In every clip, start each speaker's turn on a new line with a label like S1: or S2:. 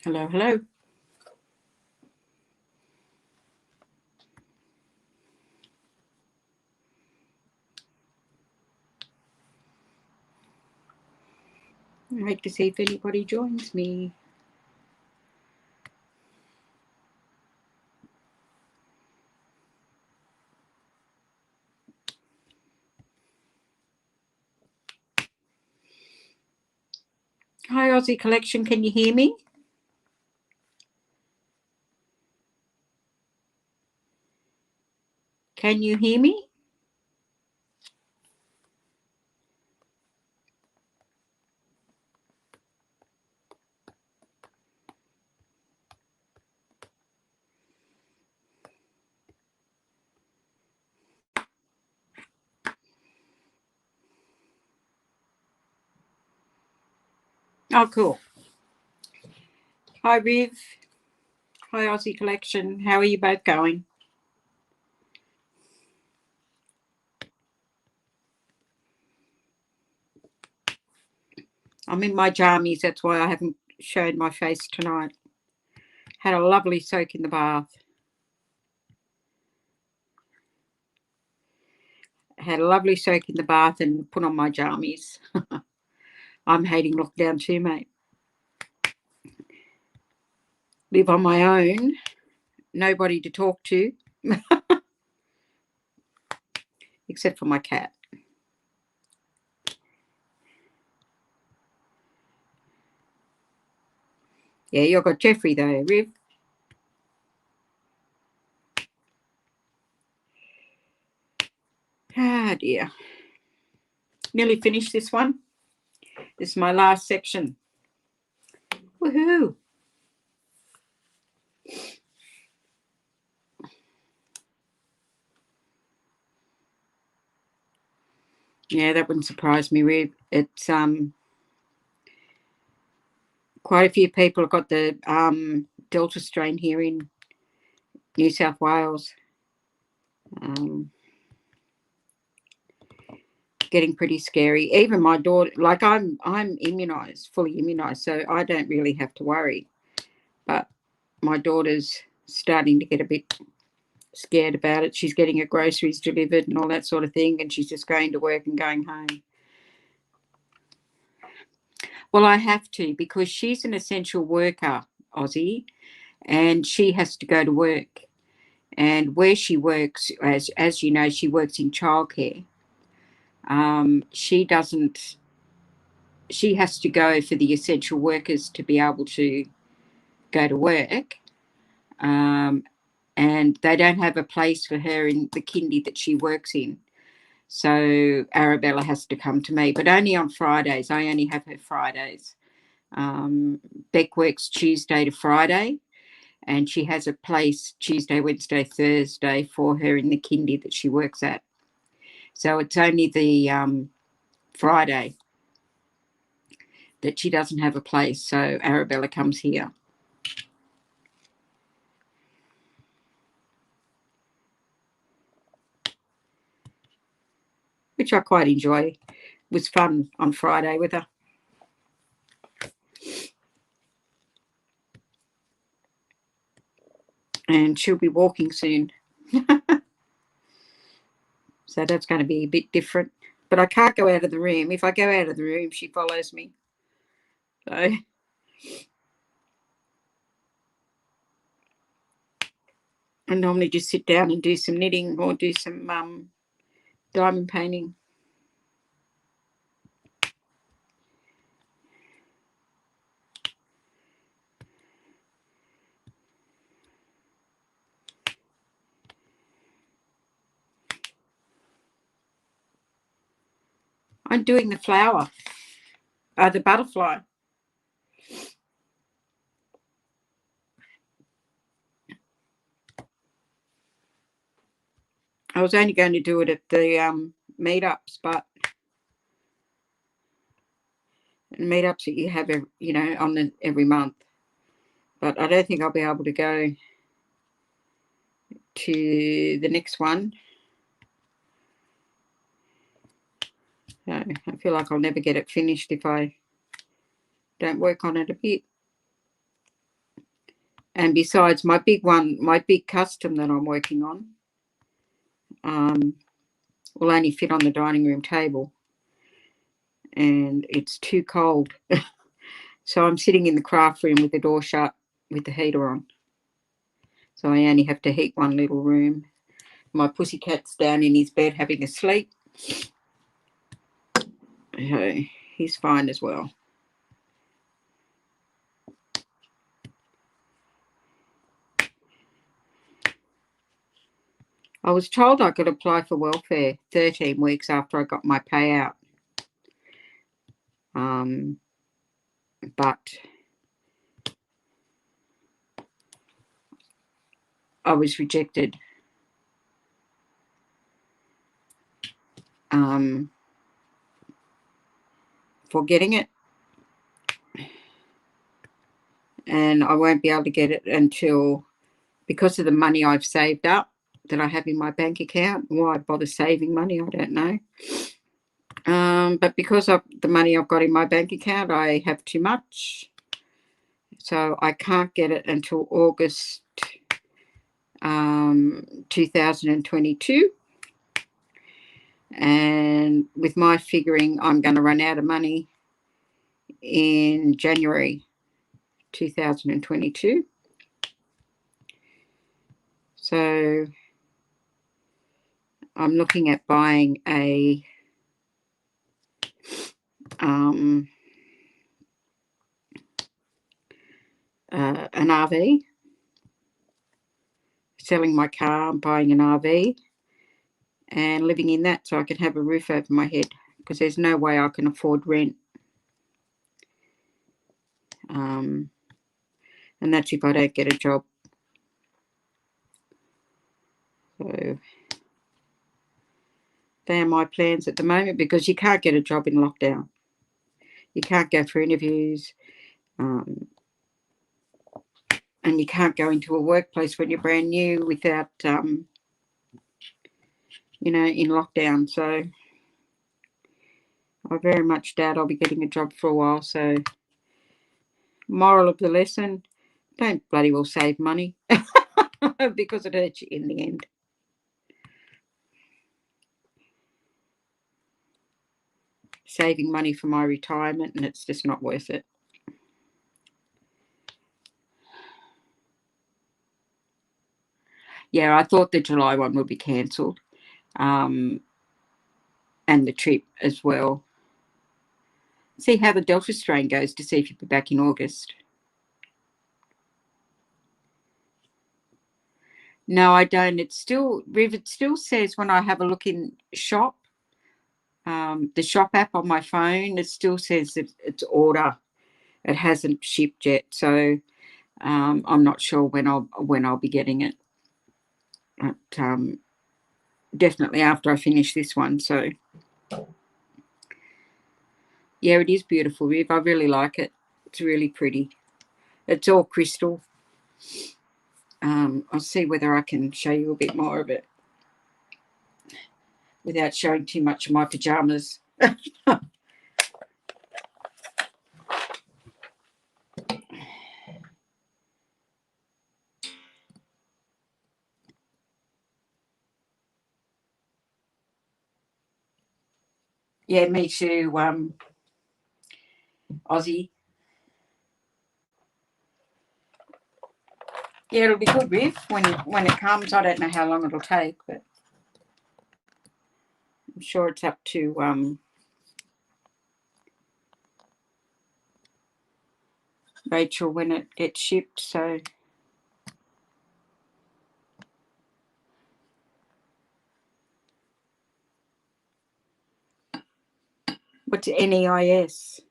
S1: Hello, hello. I'd like to see if anybody joins me. Hi, Aussie Collection. Can you hear me? Can you hear me? Oh, cool. Hi, Riv. Hi, Aussie Collection. How are you both going? I'm in my jammies. That's why I haven't showed my face tonight. Had a lovely soak in the bath. Had a lovely soak in the bath and put on my jammies. I'm hating lockdown too, mate. Live on my own. Nobody to talk to. Except for my cat. Yeah, you've got Jeffrey though, Riv. Ah, dear. Nearly finished this one. This is my last section. Woohoo! Yeah, that wouldn't surprise me, Riv. It's quite a few people have got the Delta strain here in New South Wales. Getting pretty scary. Even my daughter, like I'm immunised, fully immunised, so I don't really have to worry. But my daughter's starting to get a bit scared about it. She's getting her groceries delivered and all that sort of thing, and she's just going to work and going home. Well, I have to because she's an essential worker, Aussie, and she has to go to work. And where she works, as you know, she works in childcare. She doesn't. She has to go for the essential workers to be able to go to work, and they don't have a place for her in the kindy that she works in. So Arabella has to come to me, but only on Fridays. I only have her Fridays. Beck works Tuesday to Friday, and she has a place Tuesday, Wednesday, Thursday for her in the kindy that she works at. So it's only the Friday that she doesn't have a place. So Arabella comes here. Which I quite enjoy. It was fun on Friday with her. And she'll be walking soon. So that's going to be a bit different. But I can't go out of the room. If I go out of the room, she follows me. So I normally just sit down and do some knitting or do some diamond painting. I'm doing the flower, the butterfly. I was only going to do it at the meetups, but meetups that you have, on every month. But I don't think I'll be able to go to the next one. So I feel like I'll never get it finished if I don't work on it a bit. And besides, my big custom that I'm working on will only fit on the dining room table, and it's too cold. So I'm sitting in the craft room with the door shut with the heater on. So I only have to heat one little room. My pussycat's down in his bed having a sleep. So he's fine as well. I was told I could apply for welfare 13 weeks after I got my payout. But I was rejected. For getting it. And I won't be able to get it until, because of the money I've saved up that I have in my bank account. Why bother saving money? I don't know. But because of the money I've got in my bank account, I have too much. So I can't get it until August 2022. And with my figuring, I'm going to run out of money in January 2022. So I'm looking at buying an RV, selling my car, buying an RV, and living in that so I can have a roof over my head, because there's no way I can afford rent. And that's if I don't get a job. So they are my plans at the moment, because you can't get a job in lockdown. You can't go for interviews. And you can't go into a workplace when you're brand new without, in lockdown. So I very much doubt I'll be getting a job for a while. So moral of the lesson, don't bloody well save money because it hurts you in the end. Saving money for my retirement, and it's just not worth it. Yeah, I thought the July one would be cancelled, and the trip as well. See how the Delta strain goes to see if you'll be back in August. No, I don't. It still says when I have a look in shop, the shop app on my phone, it still says that it's order. It hasn't shipped yet, so I'm not sure when I'll be getting it. But, definitely after I finish this one. So yeah, it is beautiful, Viv. I really like it. It's really pretty. It's all crystal. I'll see whether I can show you a bit more of it without showing too much of my pajamas. Yeah, me too, Aussie. Yeah, it'll be good, Viv, when it comes. I don't know how long it'll take, but I'm sure it's up to Rachel when it gets shipped. So what's NEIS?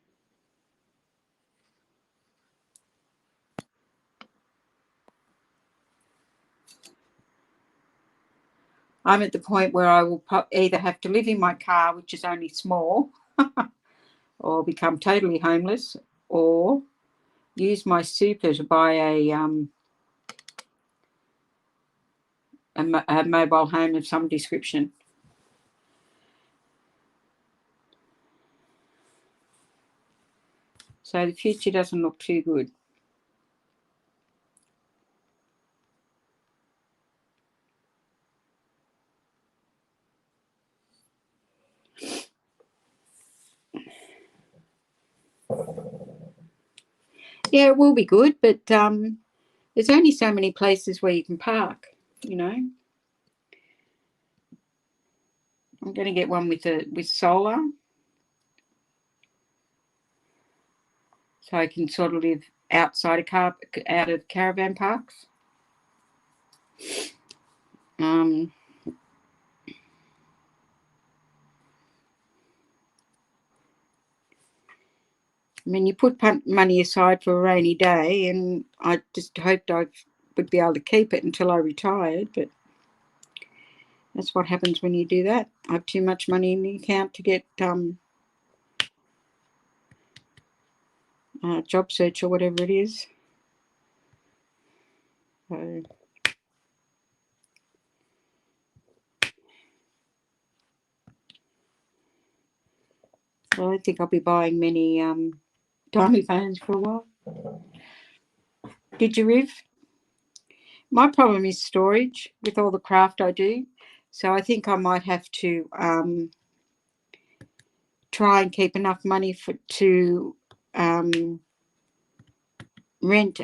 S1: I'm at the point where I will either have to live in my car, which is only small, or become totally homeless, or use my super to buy a mobile home of some description. So the future doesn't look too good. Yeah, it will be good, but there's only so many places where you can park, you know. I'm going to get one with solar, so I can sort of live outside out of caravan parks. I mean, you put money aside for a rainy day, and I just hoped I would be able to keep it until I retired, but that's what happens when you do that. I have too much money in the account to get job search or whatever it is. So I don't think I'll be buying many diamond phones for a while. Did you, Riv? My problem is storage with all the craft I do. So I think I might have to try and keep enough money to rent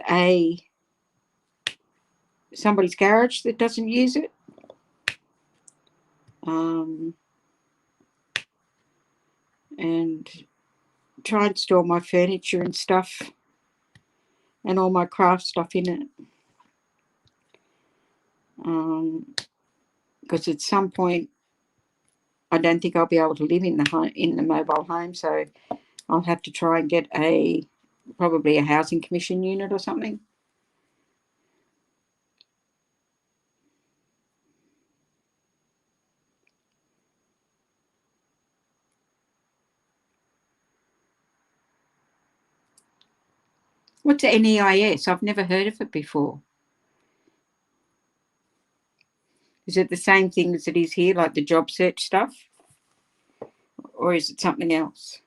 S1: somebody's garage that doesn't use it. And try and store my furniture and stuff and all my craft stuff in it. Because at some point I don't think I'll be able to live in the mobile home, so I'll have to try and get probably a housing commission unit or something. What's NEIS? I've never heard of it before. Is it the same thing as it is here, like the job search stuff? Or is it something else?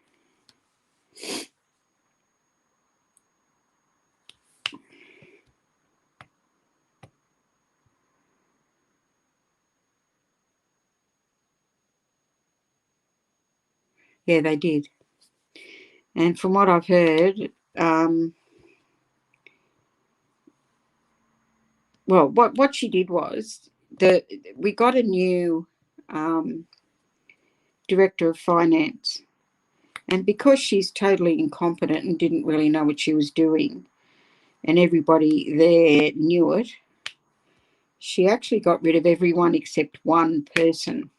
S1: Yeah, they did. And from what I've heard, well, what she did was we got a new director of finance, and because she's totally incompetent and didn't really know what she was doing, and everybody there knew it, she actually got rid of everyone except one person.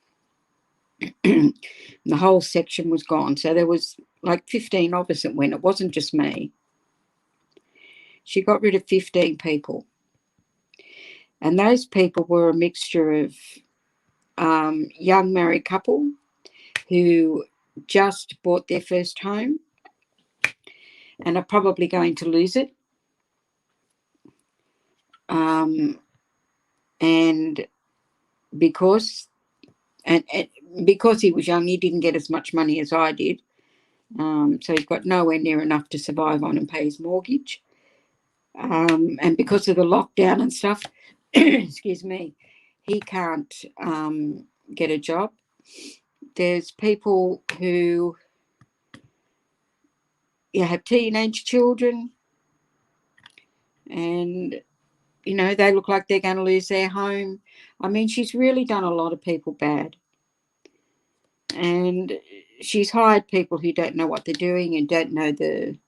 S1: The whole section was gone. So there was like 15 of us that went. It wasn't just me. She got rid of 15 people. And those people were a mixture of young married couple who just bought their first home and are probably going to lose it. And because because he was young, he didn't get as much money as I did. So he got nowhere near enough to survive on and pay his mortgage. And because of the lockdown and stuff, excuse me, he can't get a job. There's people who have teenage children, and they look like they're going to lose their home. I mean, she's really done a lot of people bad, and she's hired people who don't know what they're doing and don't know the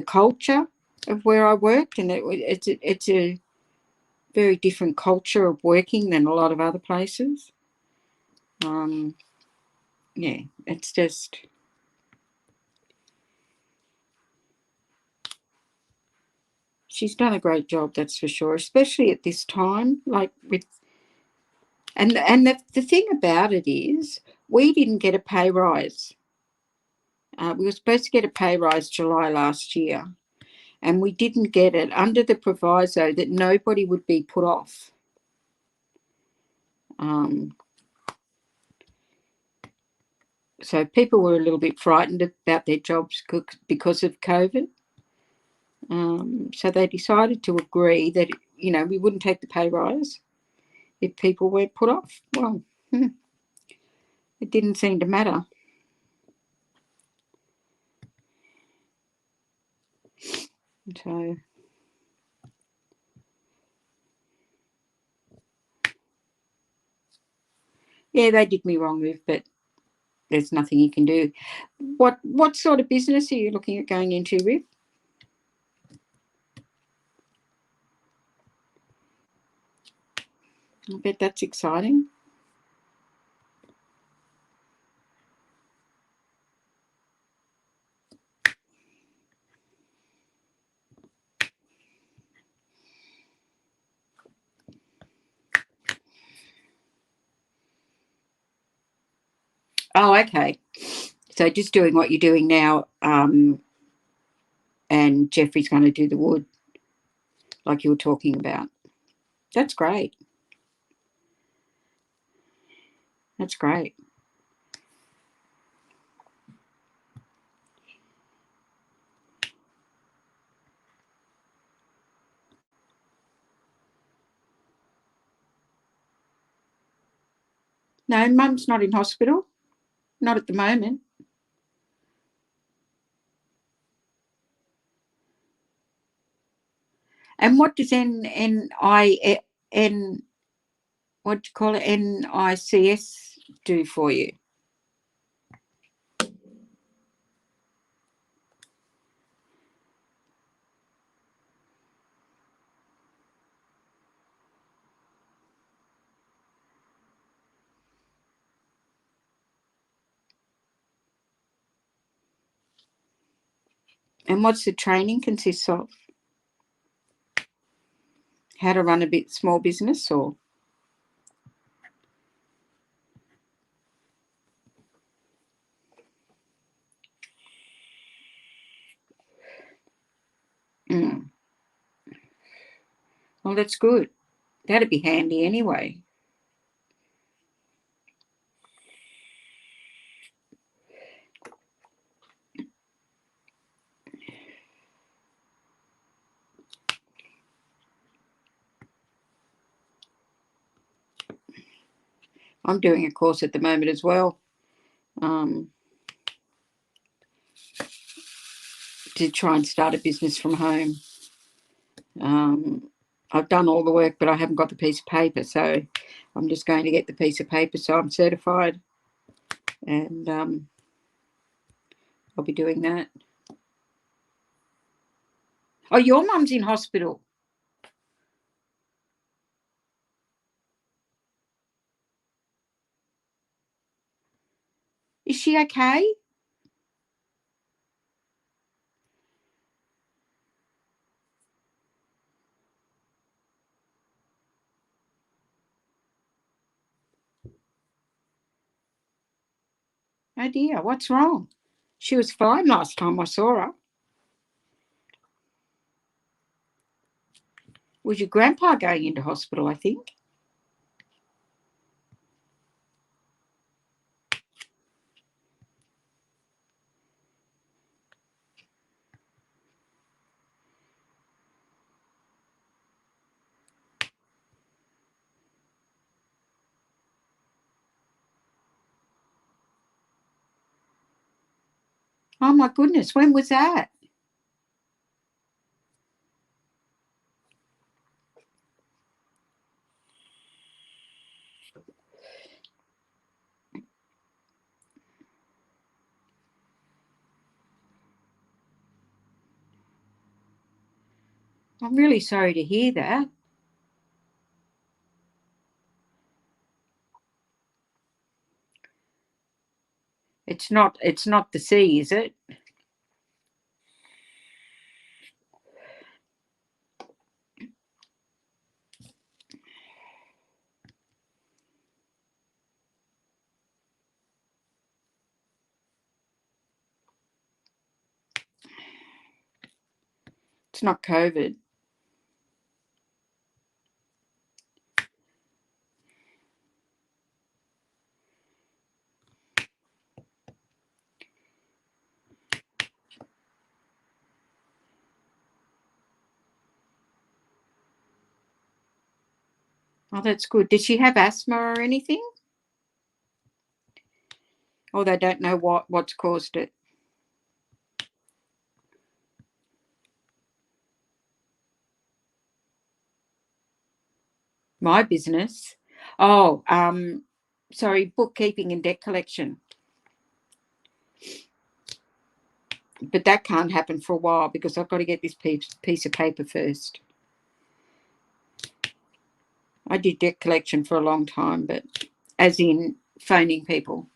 S1: culture of where I worked, and it's a very different culture of working than a lot of other places. Yeah, it's just, she's done a great job, that's for sure, especially at this time, like and the thing about it is we didn't get a pay rise. We were supposed to get a pay rise July last year, and we didn't get it under the proviso that nobody would be put off. So people were a little bit frightened about their jobs because of COVID. So they decided to agree that, we wouldn't take the pay rise if people weren't put off. Well, it didn't seem to matter. So, yeah, they did me wrong with, but there's nothing you can do. What sort of business are you looking at going into with? I bet that's exciting. Oh, okay. So just doing what you're doing now, and Jeffrey's going to do the wood, like you were talking about. That's great. That's great. No, Mum's not in hospital. Not at the moment. And what does N what do you call it, NICS do for you? And what's the training consists of? How to run a small business, or? Mm. Well, that's good. That'd be handy anyway. I'm doing a course at the moment as well, to try and start a business from home. I've done all the work, but I haven't got the piece of paper, so I'm just going to get the piece of paper so I'm certified, and I'll be doing that. Oh, your mum's in hospital. Is she okay? Oh dear, what's wrong? She was fine last time I saw her. Was your grandpa going into hospital, I think? Oh my goodness, when was that? I'm really sorry to hear that. It's not the sea, is it? It's not COVID. Oh, that's good. Did she have asthma or anything? Or they don't know what's caused it? My business. Oh, sorry, bookkeeping and debt collection. But that can't happen for a while because I've got to get this piece of paper first. I did debt collection for a long time, but as in phoning people.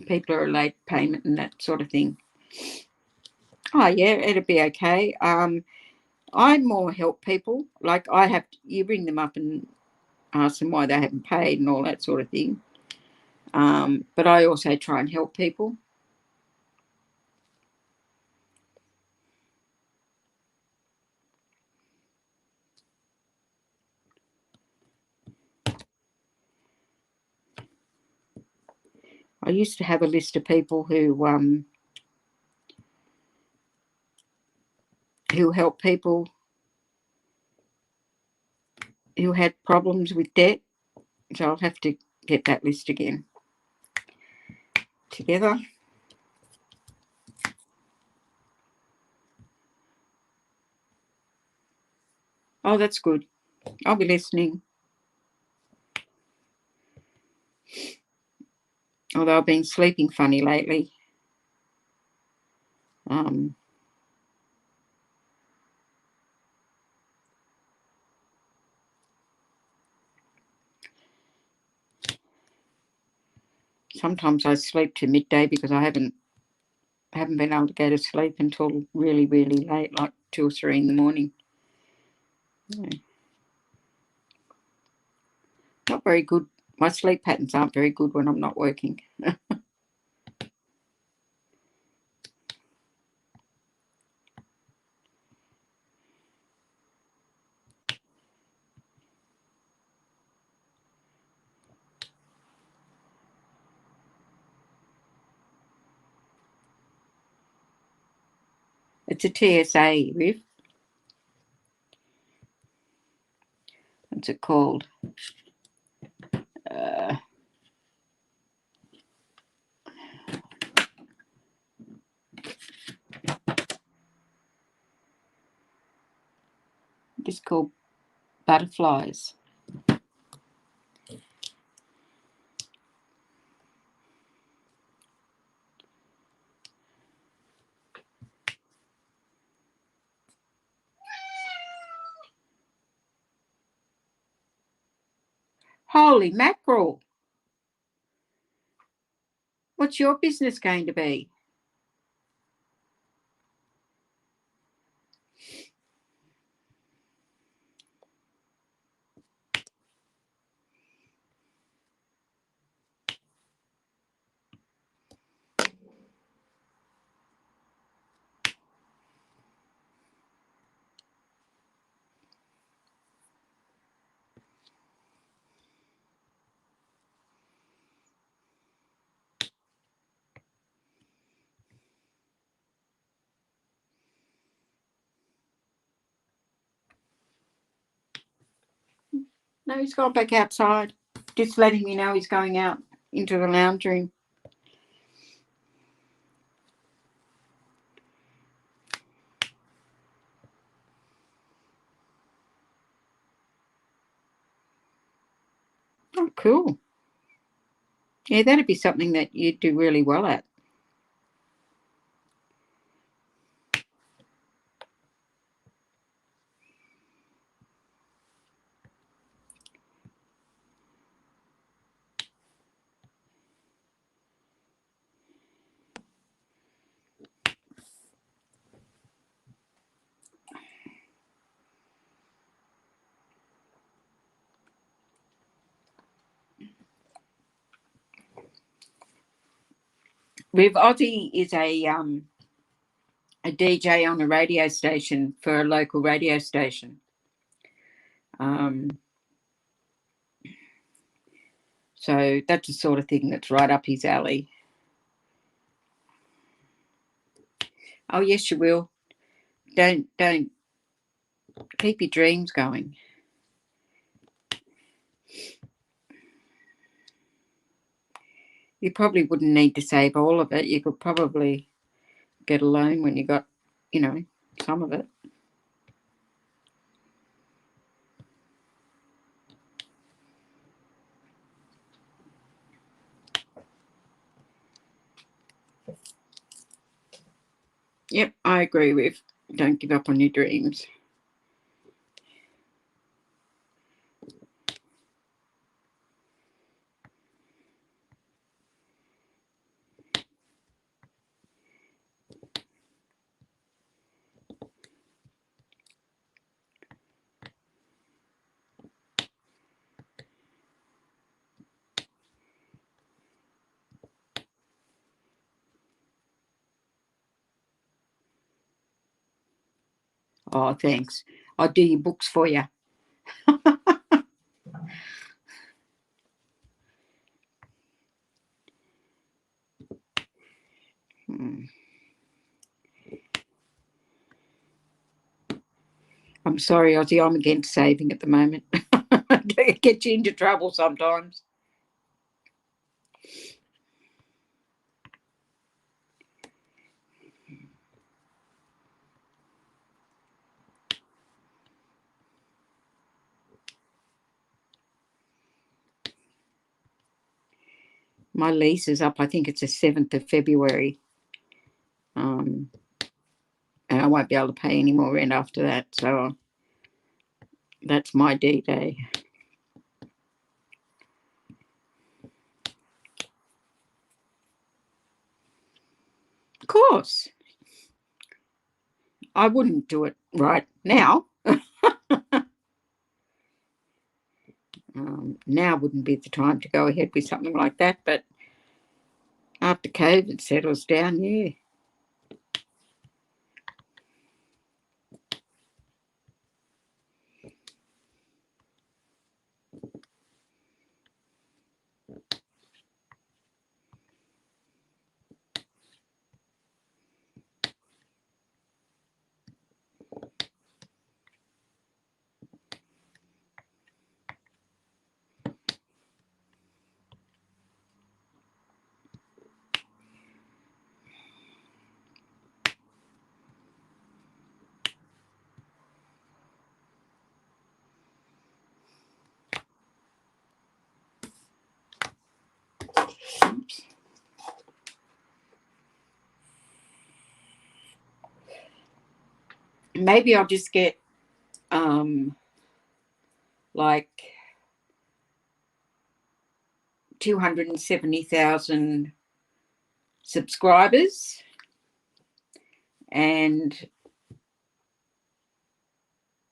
S1: People are late payment and that sort of thing. Oh, yeah, it'll be okay. I more help people. Like you ring them up and ask them why they haven't paid and all that sort of thing. But I also try and help people. I used to have a list of people who help people who had problems with debt. So I'll have to get that list again together. Oh, that's good. I'll be listening. Although I've been sleeping funny lately. Sometimes I sleep to midday because I haven't been able to go to sleep until really, really late, like 2 or 3 in the morning. Yeah. Not very good. My sleep patterns aren't very good when I'm not working. It's a TSA, Riv. What's it called? Just called butterflies. Holy mackerel. What's your business going to be? No, he's gone back outside. Just letting me know he's going out into the lounge room. Oh, cool. Yeah, that'd be something that you'd do really well at. Riv, Ozzy is a DJ on a radio station for a local radio station. So that's the sort of thing that's right up his alley. Oh, yes, you will. Don't keep your dreams going. You probably wouldn't need to save all of it. You could probably get a loan when you got, some of it. Yep, I agree with don't give up on your dreams. Oh, thanks. I'll do your books for you. I'm sorry, Ozzy, I'm against saving at the moment. It gets you into trouble sometimes. My lease is up, I think it's the 7th of February. And I won't be able to pay any more rent after that. So that's my D-Day. Of course. I wouldn't do it right now. Now wouldn't be the time to go ahead with something like that. But after COVID settles down, yeah. Oops. Maybe I'll just get like 270,000 subscribers, and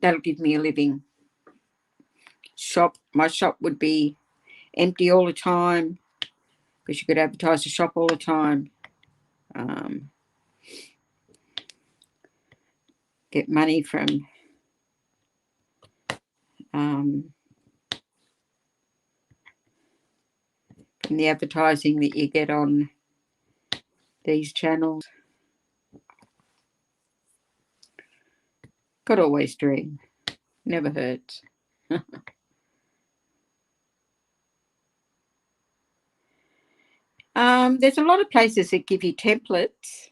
S1: that'll give me a living. My shop would be empty all the time because you could advertise the shop all the time. Get money from the advertising that you get on these channels. Could always dream. Never hurts. There's a lot of places that give you templates.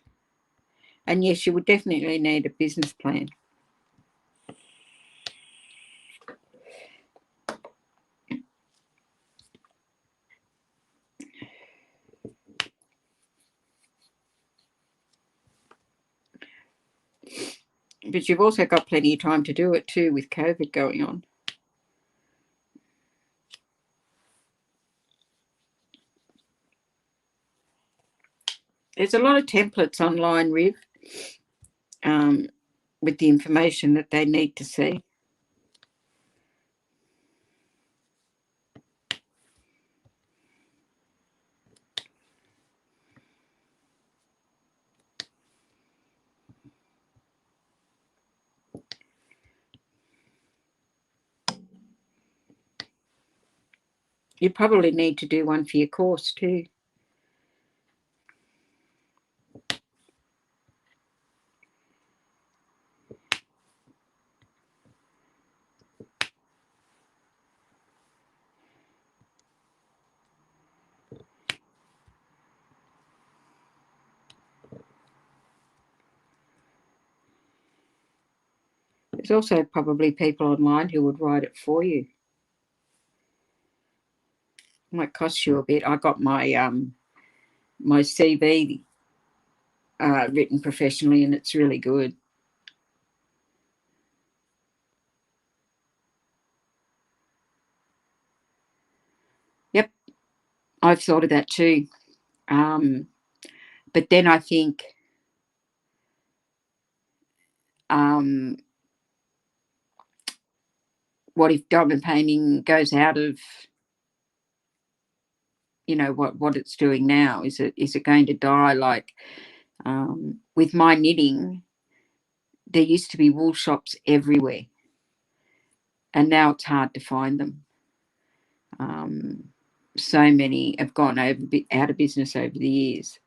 S1: And yes, you would definitely need a business plan. But you've also got plenty of time to do it too with COVID going on. There's a lot of templates online, Riv, with the information that they need to see. You probably need to do one for your course too. There's also probably people online who would write it for you. It might cost you a bit. I got my CV written professionally, and it's really good. Yep, I've thought of that too. But then I think what if diamond painting goes out of, what it's doing now? Is it going to die? Like with my knitting, there used to be wool shops everywhere, and now it's hard to find them. So many have gone out of business over the years.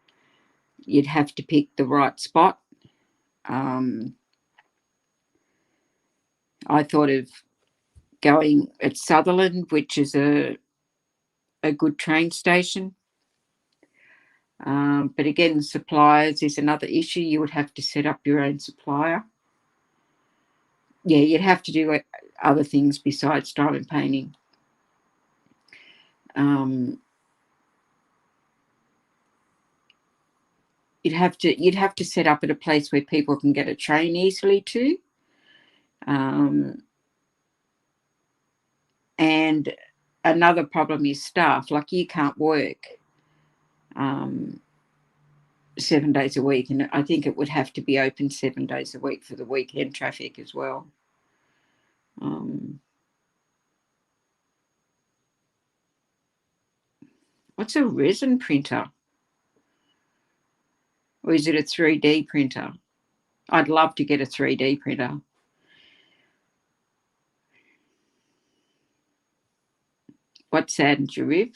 S1: You'd have to pick the right spot. I thought of going at Sutherland, which is a good train station. But again, suppliers is another issue. You would have to set up your own supplier. Yeah, you'd have to do other things besides diamond painting. You'd have to set up at a place where people can get a train easily to. And another problem is staff. Like, you can't work 7 days a week, and I think it would have to be open 7 days a week for the weekend traffic as well. What's a resin printer? Or is it a 3D printer? I'd love to get a 3D printer. What saddens you, Riv?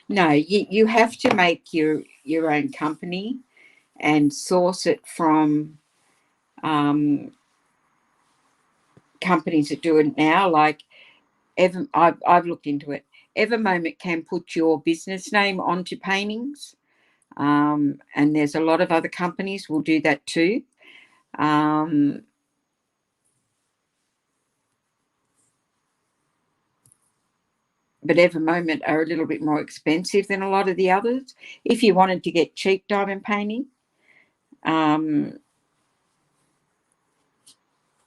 S1: No, you have to make your own company and source it from companies that do it now. Like I've looked into it. Evermoment can put your business name onto paintings, and there's a lot of other companies will do that too. But Evermoment are a little bit more expensive than a lot of the others. If you wanted to get cheap diamond painting,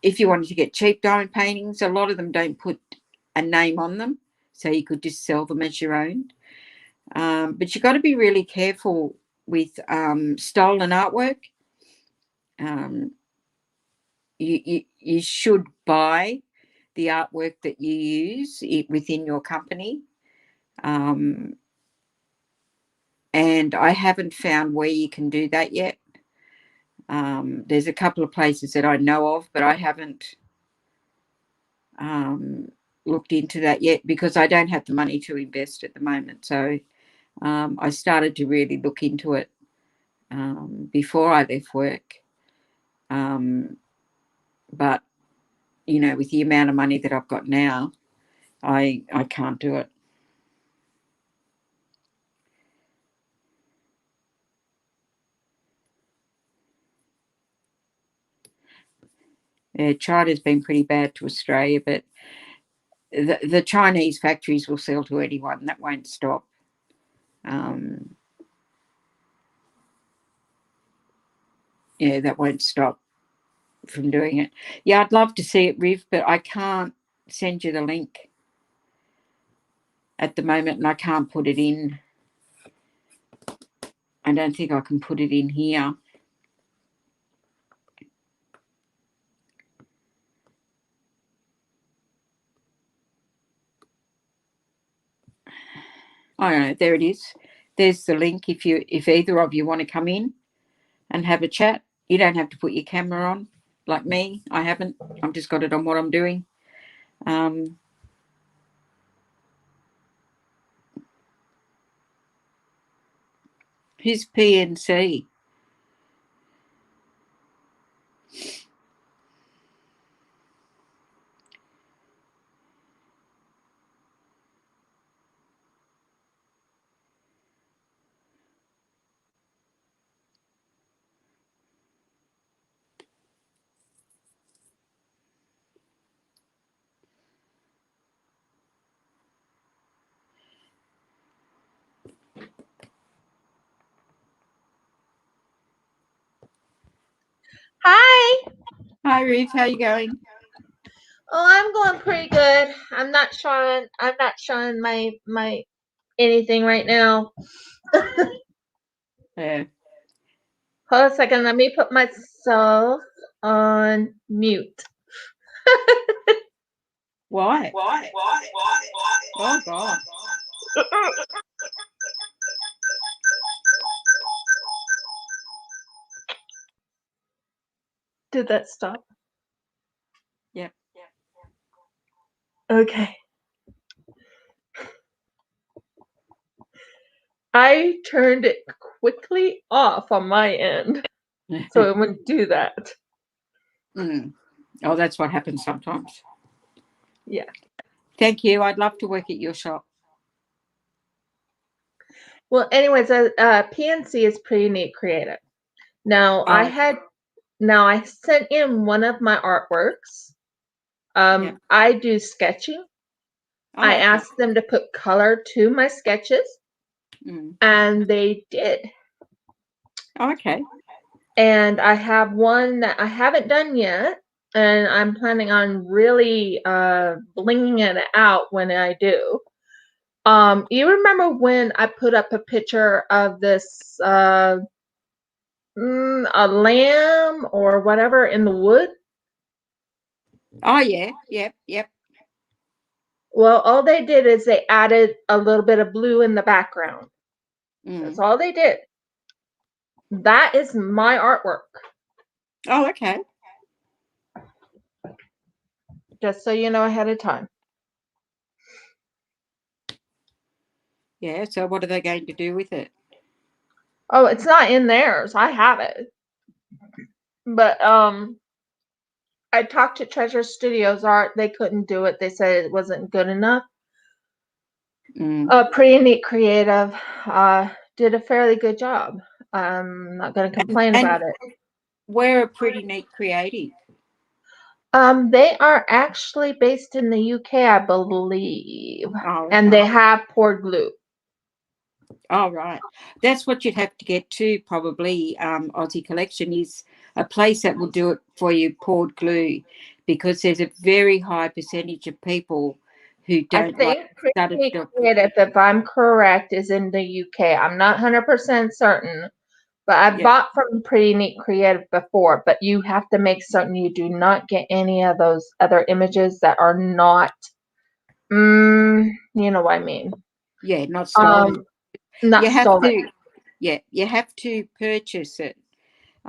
S1: if you wanted to get cheap diamond paintings, a lot of them don't put a name on them, so you could just sell them as your own. But you've got to be really careful with stolen artwork. You should buy the artwork that you use within your company. And I haven't found where you can do that yet. There's a couple of places that I know of, but I haven't looked into that yet because I don't have the money to invest at the moment. So I started to really look into it before I left work. But, with the amount of money that I've got now, I can't do it. Yeah, China's been pretty bad to Australia, but the Chinese factories will sell to anyone. That won't stop. That won't stop from doing it. Yeah, I'd love to see it, Riv, but I can't send you the link at the moment, and I can't put it in. I don't think I can put it in here. I don't know. There it is. There's the link. If either of you want to come in and have a chat, you don't have to put your camera on like me. I haven't. I've just got it on what I'm doing. Who's PNC?
S2: Hi.
S1: Hi, Ruth. How you going?
S2: Oh, I'm going pretty good. I'm not showing my anything right now.
S1: Yeah.
S2: Hold a second. Let me put myself on mute.
S1: Why? Oh God.
S2: Did that stop?
S1: Yep.
S2: Okay. I turned it quickly off on my end, so it wouldn't do that.
S1: Oh, that's what happens sometimes.
S2: Yeah.
S1: Thank you. I'd love to work at your shop.
S2: Well, anyways, PNC is pretty neat creative. Now
S1: Oh,
S2: I sent in one of my artworks.
S1: yeah.
S2: I do sketching.
S1: Oh,
S2: I
S1: okay.
S2: asked them to put color to my sketches, and they did.
S1: Oh, okay.
S2: And I have one that I haven't done yet, and I'm planning on really blinging it out when I do. You remember when I put up a picture of this a lamb or whatever in the wood?
S1: Oh, yeah. Yep.
S2: Well, all they did is they added a little bit of blue in the background. That's all they did. That is my artwork.
S1: Oh, okay.
S2: Just so you know ahead of time.
S1: Yeah. So, what are they going to do with it?
S2: Oh, it's not in theirs. I have it. But I talked to Treasure Studios Art. They couldn't do it. They said it wasn't good enough. Pretty neat creative. Did a fairly good job. I'm not going to complain about it.
S1: We're a pretty neat creative.
S2: They are actually based in the UK, I believe,
S1: Oh,
S2: and they have poured glue.
S1: Oh, right. That's what you'd have to get to, probably. Aussie Collection is a place that will do it for you, poured glue, because there's a very high percentage of people who
S2: I
S1: don't like
S2: think Pretty
S1: started
S2: Neat
S1: to.
S2: Creative, if I'm correct, is in the UK. I'm not 100% certain, but I've
S1: Yeah,
S2: bought from Pretty Neat Creative before. But you have to make certain you do not get any of those other images that are not, you know what I mean.
S1: yeah, not stolen.
S2: Not
S1: You have
S2: stolen.
S1: to, yeah, you have to purchase it.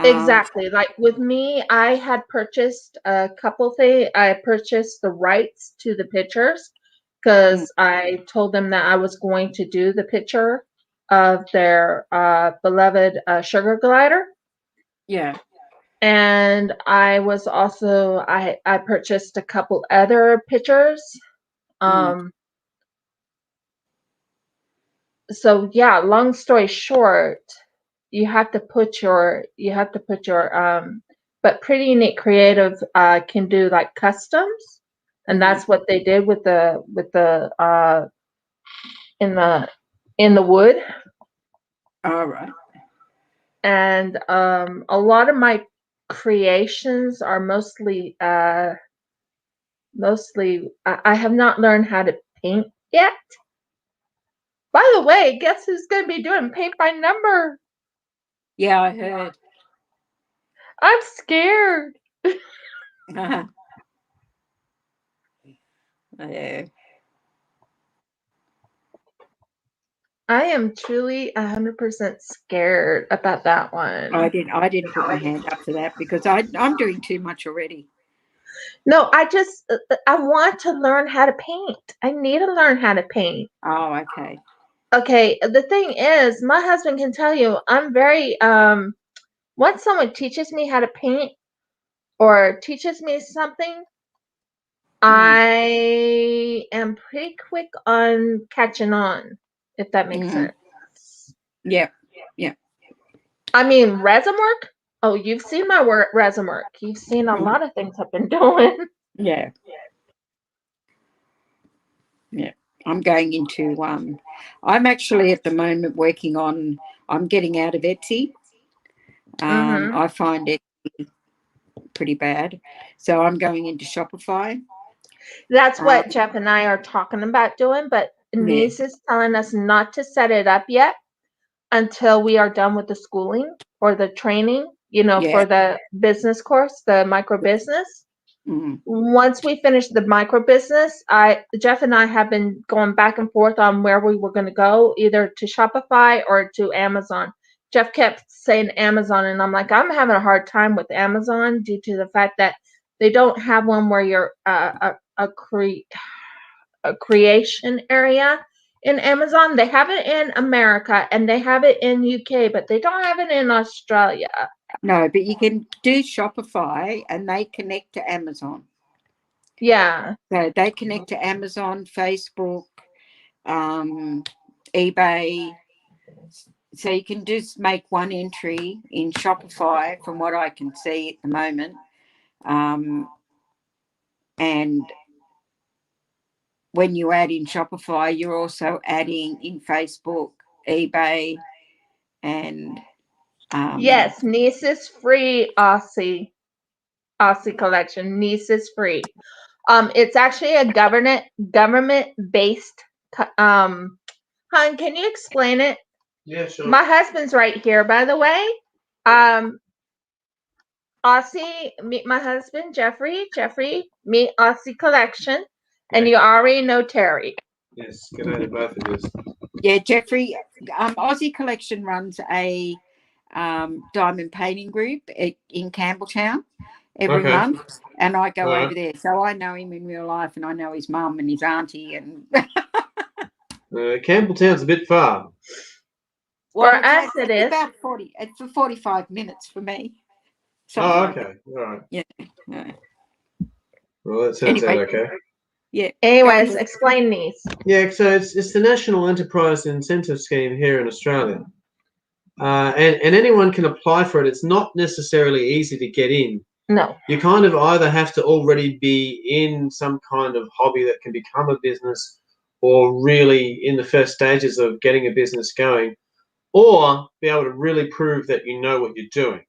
S2: Exactly. Like with me, I had purchased a couple things. I purchased the rights to the pictures
S1: Mm,
S2: because I told them that I was going to do the picture of their beloved sugar glider.
S1: yeah.
S2: And I was also I purchased a couple other pictures.
S1: Mm,
S2: Um, so yeah, long story short, you have to put your but Pretty Neat Creative can do like customs, and
S1: mm,
S2: that's what they did with the in the wood.
S1: all right.
S2: And a lot of my creations are mostly I have not learned how to paint yet. By the way, guess who's going to be doing paint by number?
S1: Yeah, I heard.
S2: I'm scared.
S1: Yeah.
S2: I am truly 100% scared about that one.
S1: I didn't put my hand up for that because I'm doing too much already.
S2: No, I want to learn how to paint. I need to learn how to paint.
S1: Oh, okay.
S2: Okay, the thing is, my husband can tell you I'm very once someone teaches me how to paint or teaches me something, I am pretty quick on catching on, if that makes sense.
S1: Yeah. Yeah.
S2: I mean, resin work? Oh, you've seen my work, resin work. You've seen a lot of things I've been doing.
S1: Yeah. Yeah. I'm going into I'm actually at the moment working on I'm getting out of Etsy. I find it pretty bad. So I'm going into Shopify.
S2: That's what Jeff and I are talking about doing, but
S1: Yeah.
S2: niece is telling us not to set it up yet until we are done with the schooling or the training,
S1: Yeah.
S2: for the business course, the micro business.
S1: Mm.
S2: Once we finish the micro business, Jeff and I have been going back and forth on where we were going to go, either to Shopify or to Amazon. Jeff kept saying Amazon, and I'm like, I'm having a hard time with Amazon due to the fact that they don't have one where you're a creation area in Amazon. They have it in America and they have it in UK, but they don't have it in Australia.
S1: No, but you can do Shopify and they connect to Amazon.
S2: Yeah.
S1: So they connect to Amazon, Facebook, eBay. So you can just make one entry in Shopify from what I can see at the moment. And when you add in Shopify, you're also adding in Facebook, eBay, and
S2: Yes, niece is free. Aussie collection. Niece is free. It's actually a government based. Hun, can you explain it?
S3: Yeah, sure.
S2: My husband's right here, by the way. Aussie, meet my husband, Jeffrey. Jeffrey, meet Aussie Collection. And you already know Terry.
S3: Yes, good day to both of you.
S1: yeah, Jeffrey, Aussie Collection runs a diamond painting group in Campbelltown every month, and I go over there. So I know him in real life, and I know his mum and his auntie. And
S3: Campbelltown's a bit far.
S2: Well, for us, it is
S1: about 40. It's for 45 minutes for me.
S3: Okay, all right.
S1: Yeah.
S3: Well, that sounds okay.
S1: Yeah.
S2: Anyways, explain these.
S3: Yeah, so it's the National Enterprise Incentive Scheme here in Australia, and anyone can apply for it. It's not necessarily easy to get in.
S2: No.
S3: You kind of either have to already be in some kind of hobby that can become a business, or really in the first stages of getting a business going, or be able to really prove that you know what you're doing.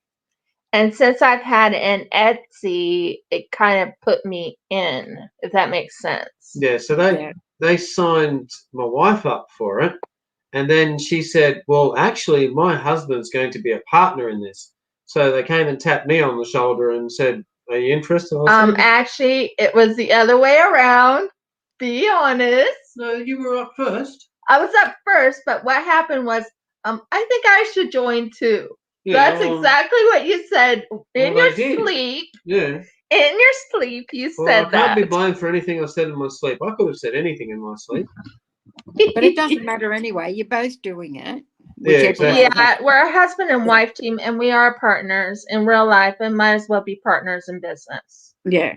S2: And since I've had an Etsy, it kind of put me in, if that makes sense.
S3: Yeah, so they signed my wife up for it, and then she said, well, actually, my husband's going to be a partner in this. So they came and tapped me on the shoulder and said, are you interested?
S2: Actually, it was the other way around. Be honest.
S3: No, you were up first.
S2: I was up first, but what happened was, I think I should join too. Yeah, that's exactly what you said in your sleep.
S3: Yeah.
S2: In your sleep, you said
S3: I can't be blamed for anything I said in my sleep. I could have said anything in my sleep.
S1: But it doesn't matter anyway. You're both doing it.
S3: Yeah, exactly.
S2: Yeah, we're a husband and wife team, and we are partners in real life, and might as well be partners in business.
S1: Yeah.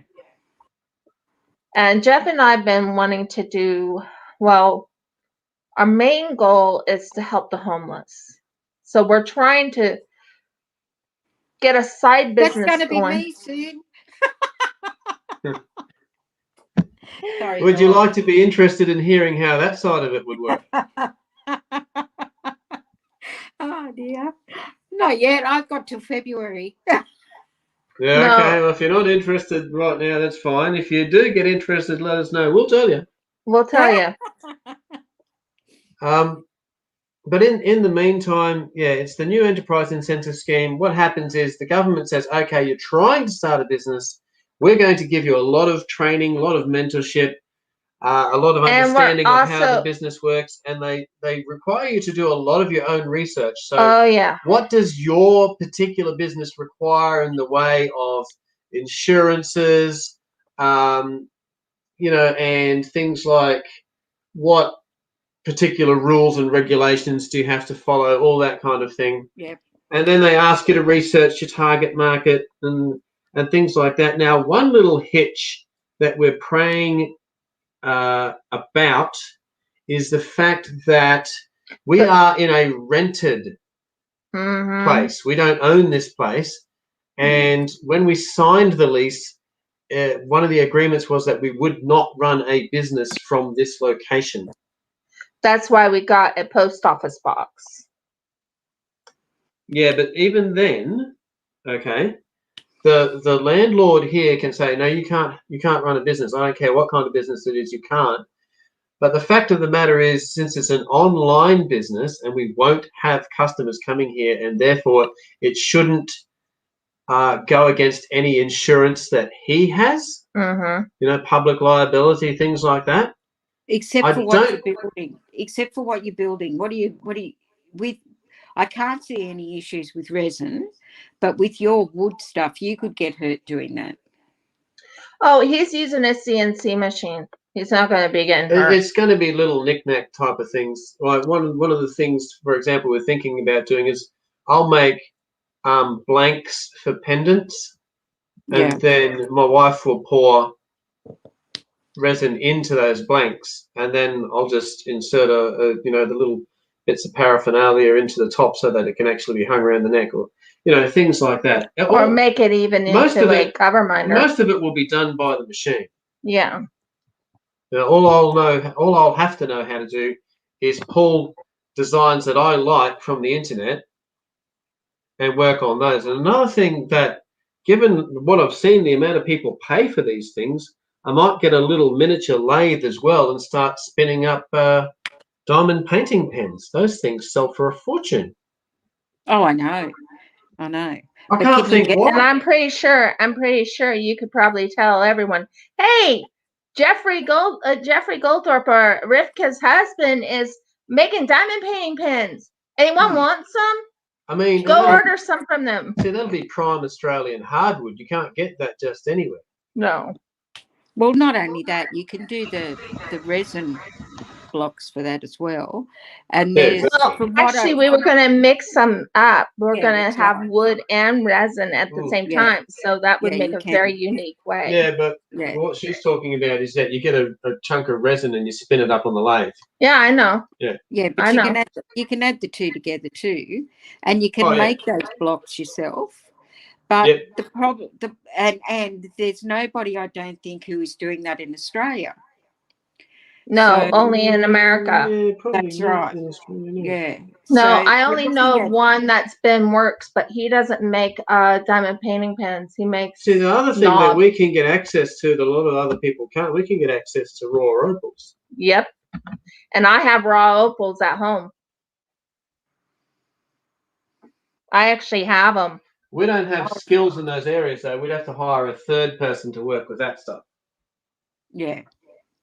S2: And Jeff and I have been wanting to do, well, our main goal is to help the homeless. So we're trying to get a side business
S1: That's going to
S2: going.
S1: be me soon. Sorry,
S3: would you like to be interested in hearing how that side of it would work?
S1: Oh dear. Not yet. I've got till February.
S3: Yeah, okay. Well, if you're not interested right now, that's fine. If you do get interested, let us know. We'll tell you.
S2: We'll tell you.
S3: But in the meantime, yeah, it's the new enterprise incentive scheme. What happens is the government says, okay, you're trying to start a business. We're going to give you a lot of training, a lot of mentorship, a lot of understanding of how the business works, and they require you to do a lot of your own research. So what does your particular business require in the way of insurances, and things like what particular rules and regulations do you have to follow, all that kind of thing.
S1: Yeah.
S3: And then they ask you to research your target market and things like that. Now, one little hitch that we're praying about is the fact that we are in a rented place. We don't own this place. And when we signed the lease, one of the agreements was that we would not run a business from this location.
S2: That's why we got a post office box.
S3: Yeah, but even then, okay, the landlord here can say, no, you can't run a business. I don't care what kind of business it is, you can't. But the fact of the matter is, since it's an online business and we won't have customers coming here, and therefore it shouldn't go against any insurance that he has, public liability, things like that.
S1: Except for what you're building. Except for what you're building. What do you with? I can't see any issues with resin, but with your wood stuff, you could get hurt doing that.
S2: Oh, he's using a CNC machine. He's not going to be getting hurt.
S3: It's going to be little knick-knack type of things. Like one of the things, for example, we're thinking about doing is I'll make blanks for pendants, and then my wife will pour resin into those blanks, and then I'll just insert the little bits of paraphernalia into the top so that it can actually be hung around the neck, or things like that.
S2: Or make it even into a cover minder.
S3: Most of it will be done by the machine.
S2: Yeah.
S3: Now, all I'll have to know how to do is pull designs that I like from the internet and work on those. And another thing that, given what I've seen, the amount of people pay for these things, I might get a little miniature lathe as well and start spinning up diamond painting pens. Those things sell for a fortune.
S1: Oh, I know. I
S3: can't think why.
S2: And I'm pretty sure you could probably tell everyone, hey, Jeffrey Goldthorpe, or Rivka's husband, is making diamond painting pens. Anyone want some?
S3: I mean,
S2: go order some from them.
S3: See, that'll be prime Australian hardwood. You can't get that just anywhere.
S2: No.
S1: Well, not only that, you can do the resin blocks for that as well. And there's
S2: actually we were going to mix some up. We're going to have wood and resin at the same time, so that would make a very unique way.
S3: Yeah, but what she's talking about is that you get a chunk of resin and you spin it up on the lathe.
S2: Yeah, I know.
S3: Yeah,
S1: but you can add the two together too, and you can make those blocks yourself. But the problem, and there's nobody, I don't think, who is doing that in Australia.
S2: No, only in America.
S3: Yeah,
S1: that's right.
S3: Yeah.
S2: No, I only know one that's Ben Works, but he doesn't make diamond painting pens. He makes.
S3: See, the other thing that we can get access to that a lot of other people can't, we can get access to raw opals.
S2: Yep, and I have raw opals at home. I actually have them.
S3: We don't have skills in those areas, though. We'd have to hire a third person to work with that stuff.
S1: Yeah.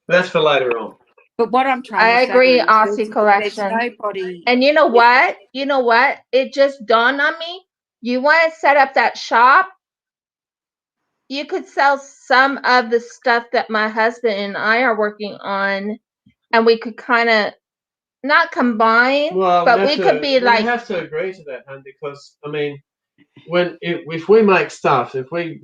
S3: That's for later on.
S1: But what I'm trying to say,
S2: I agree, Aussie Collection.
S1: Nobody.
S2: And you know what? It just dawned on me. You want to set up that shop? You could sell some of the stuff that my husband and I are working on, and we could kind of not combine, but we could be like.
S3: We have to agree to that, hon, because I mean, if we make stuff, if we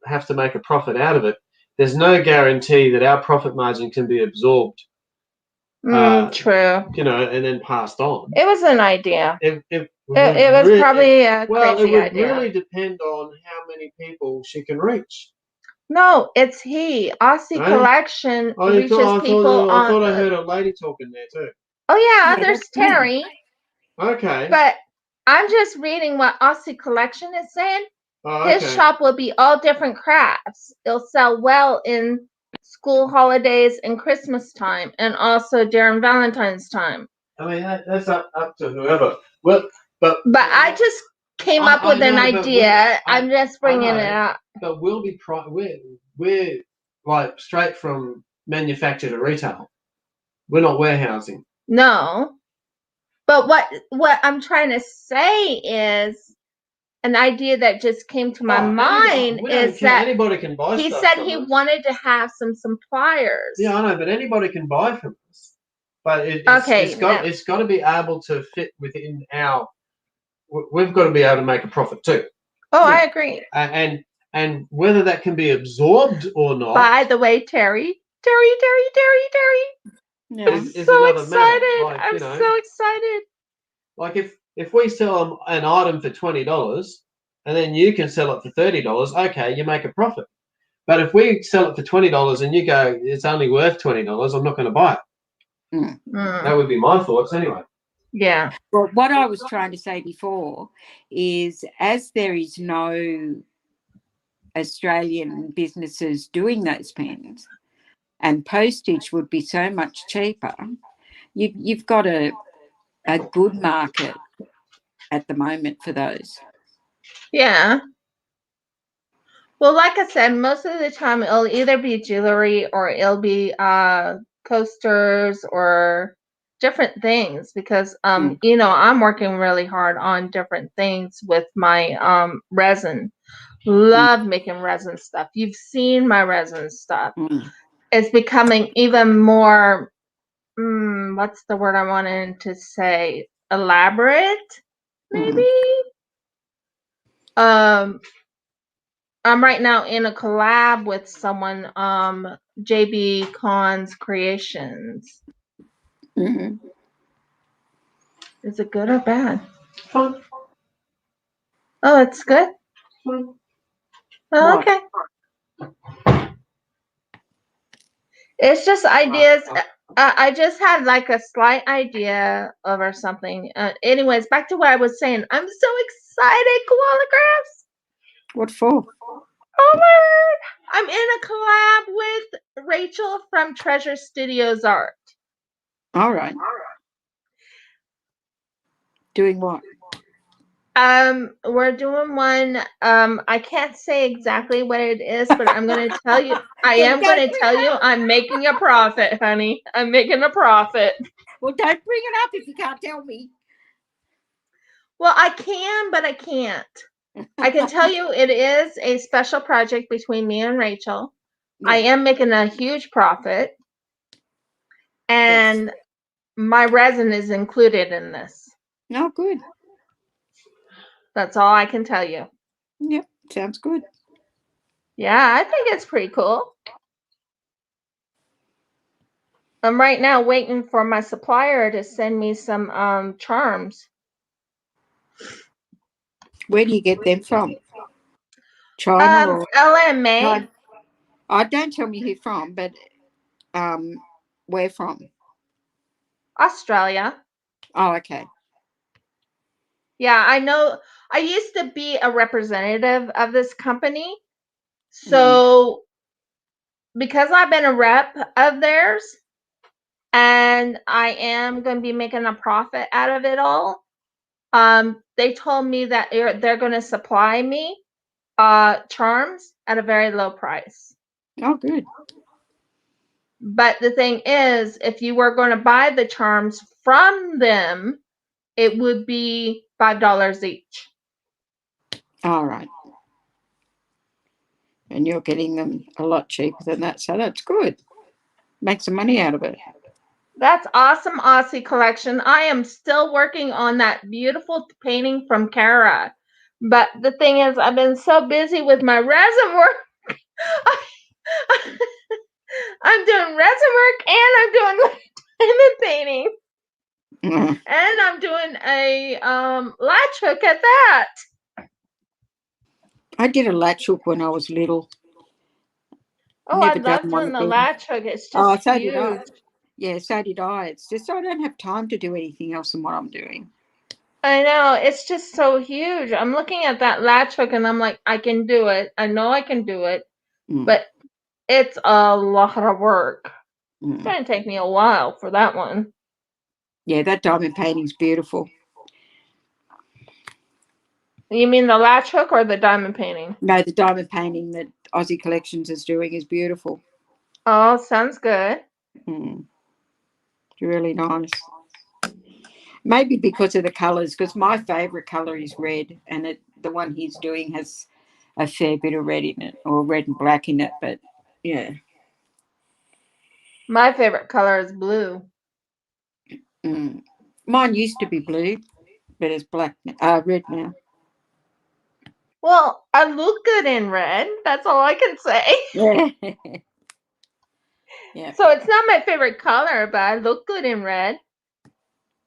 S3: have to make a profit out of it, there's no guarantee that our profit margin can be absorbed.
S2: True.
S3: And then passed on.
S2: It was an idea.
S3: It
S2: was probably a crazy idea.
S3: Well, it would really depend on how many people she can reach.
S2: No, it's he. Aussie Collection reaches people on.
S3: I thought I heard a lady talking there too.
S2: Oh yeah, there's Terry.
S3: Okay.
S2: But I'm just reading what Aussie Collection is saying.
S3: Oh, okay.
S2: His shop will be all different crafts. It'll sell well in school holidays and Christmas time, and also during Valentine's time.
S3: I mean, that's up to whoever. Well, but
S2: I just came up with an idea. I'm just bringing it up.
S3: But we'll be we're like straight from manufacture to retail. We're not warehousing.
S2: No, but what I'm trying to say is an idea that just came to my mind is that
S3: anybody can buy.
S2: He said he wanted to have some suppliers.
S3: Yeah, I know, but anybody can buy from us. but
S2: Okay,
S3: it's got to be able to fit within our. We've got to be able to make a profit too.
S2: Oh,
S1: Yeah.
S2: I agree.
S3: And whether that can be absorbed or not.
S2: By the way, Terry.
S1: Yeah.
S2: I'm
S3: is
S2: so
S3: another matter.
S2: excited.
S3: Like,
S2: I'm so excited.
S3: Like if we sell an item for $20 and then you can sell it for $30, okay, you make a profit. But if we sell it for $20 and you go, it's only worth $20, I'm not going to buy it.
S1: Mm.
S3: That would be my thoughts anyway.
S2: Yeah.
S1: Well, what I was trying to say before is, as there is no Australian businesses doing those pens, and postage would be so much cheaper, you've got a good market at the moment for those.
S2: Yeah. Well, like I said, most of the time it'll either be jewelry or it'll be coasters or different things because you know, I'm working really hard on different things with my resin. Love making resin stuff. You've seen my resin stuff. It's becoming even more what's the word I wanted to say? Elaborate, maybe? I'm right now in a collab with someone, JB Khan's Creations.
S1: Mm-hmm.
S2: Is it good or bad?
S3: Fine.
S2: Oh, it's good?
S3: Fine.
S2: Oh, okay. It's just ideas. I just had like a slight idea of or something. Anyways, back to what I was saying. I'm so excited, Koala Krafts.
S1: What for?
S2: Oh my word! I'm in a collab with Rachel from Treasure Studios Art.
S1: All right. Doing what?
S2: We're doing one. I can't say exactly what it is, but I'm gonna tell you. I am gonna tell you. I'm making a profit, honey. I'm making a profit.
S1: Well, don't bring it up if you can't tell me.
S2: Well, I can, but I can't. I can tell you it is a special project between me and Rachel.
S1: Yeah.
S2: I am making a huge profit, and my resin is included in this.
S1: Oh, good.
S2: That's all I can tell you.
S1: Yep, sounds good.
S2: Yeah, I think it's pretty cool. I'm right now waiting for my supplier to send me some charms.
S1: Where do you get them from? China or
S2: LMA.
S1: I don't tell me who from, but where from?
S2: Australia.
S1: Oh, okay.
S2: Yeah, I know. I used to be a representative of this company. So because I've been a rep of theirs and I am going to be making a profit out of it all, they told me that they're going to supply me charms at a very low price.
S1: Oh, good.
S2: But the thing is, if you were going to buy the charms from them, it would be $5 each.
S1: All right. And you're getting them a lot cheaper than that, so that's good. Make some money out of it.
S2: That's awesome, Aussie collection. I am still working on that beautiful painting from Kara. But the thing is, I've been so busy with my resin work. I'm doing resin work and I'm doing diamond painting. And I'm doing a latch hook at that.
S1: I did a latch hook when I was little.
S2: Oh,
S1: Never
S2: I love
S1: done one
S2: doing the
S1: again.
S2: latch hook. It's
S1: Oh,
S2: just
S1: so
S2: huge.
S1: did I. Yeah, so did I. It's just I don't have time to do anything else than what I'm doing.
S2: I know. It's just so huge. I'm looking at that latch hook and I'm like, I can do it. I know I can do it. But it's a lot of work. It's going to take me a while for that one.
S1: Yeah, that diamond painting's beautiful.
S2: You mean the latch hook or the diamond painting?
S1: No, the diamond painting that Aussie Collections is doing is beautiful.
S2: Oh, sounds good.
S1: It's really nice. Maybe because of the colours, because my favourite colour is red, and the one he's doing has a fair bit of red in it, or red and black in it, but yeah.
S2: My favorite color is blue.
S1: Mm. Mine used to be blue, but it's red now.
S2: Well, I look good in red. That's all I can say.
S1: Yeah. Yeah.
S2: So it's not my favorite color, but I look good in red.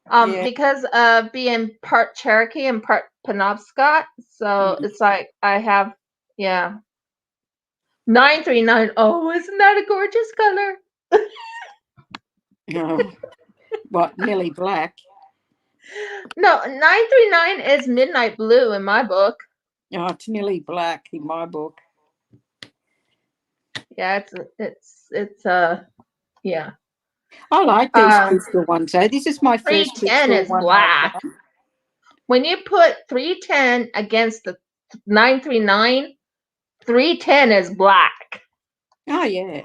S1: Yeah.
S2: Because of being part Cherokee and part Penobscot, so it's like I have, yeah, 939. Oh, isn't that a gorgeous color?
S1: Oh, what? Nearly black.
S2: No, 939 is midnight blue in my book.
S1: Oh, it's nearly black in my book.
S2: Yeah, it's yeah.
S1: I like these crystal ones though. This is my first
S2: 310
S1: crystal
S2: is
S1: one I've
S2: black.
S1: done.
S2: When you put 310 against the 939, 310 is black.
S1: Oh yeah.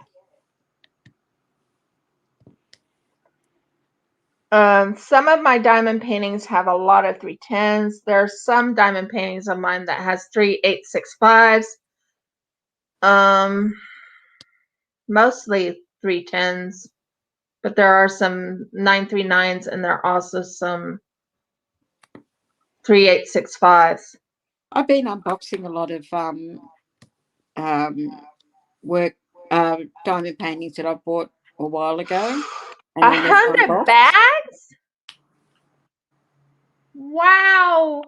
S2: Some of my diamond paintings have a lot of 310s. There's some diamond paintings of mine that has 3865s. Mostly 310s, but there are some 939s and there are also some 3865s.
S1: I've been unboxing a lot of work diamond paintings that I bought a while ago, and I never
S2: 100
S1: unboxed.
S2: bags? Wow.